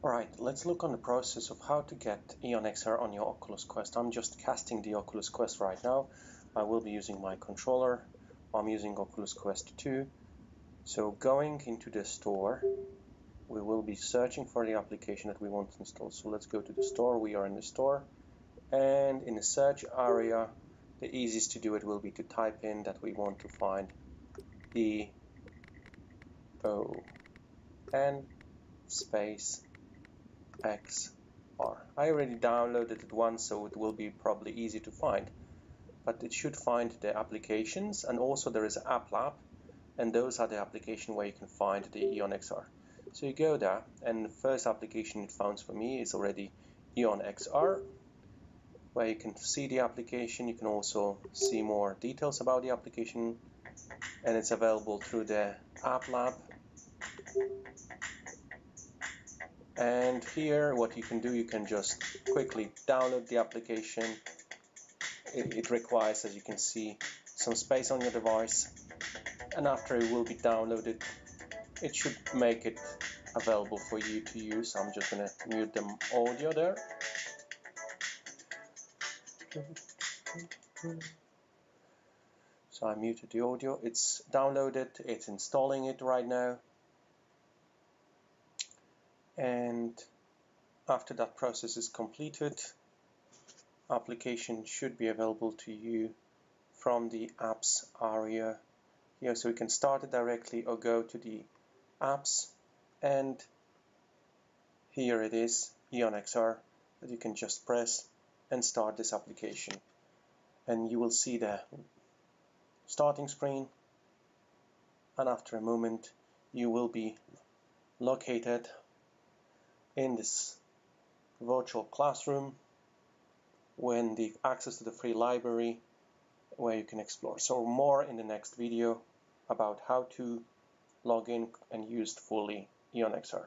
Alright, let's look on the process of how to get EON-XR on your Oculus Quest. I'm just casting the Oculus Quest right now. I will be using my controller. I'm using Oculus Quest 2. So going into the store, we will be searching for the application that we want to install. So let's go to the store. We are in the store. And in the search area, the easiest to do it will be to type in that we want to find EON space XR. I already downloaded it once, so it will be probably easy to find, but it should find the applications, and also there is an App Lab, and those are the applications where you can find the EON-XR. So you go there, and the first application it found for me is already EON-XR, where you can see the application. You can also see more details about the application, and it's available through the App Lab. And here what you can do, you can just quickly download the application. It requires, as you can see, some space on your device, and after it will be downloaded, it should make it available for you to use. I'm just going to mute the audio there. So I muted the audio. It's downloaded, it's installing it right now. And after that process is completed, application should be available to you from the apps area here. So you can start it directly or go to the apps, and here it is, EON-XR, that you can just press and start this application. And you will see the starting screen, and after a moment you will be located in this virtual classroom when the access to the free library where you can explore. So more in the next video about how to log in and use fully EON-XR.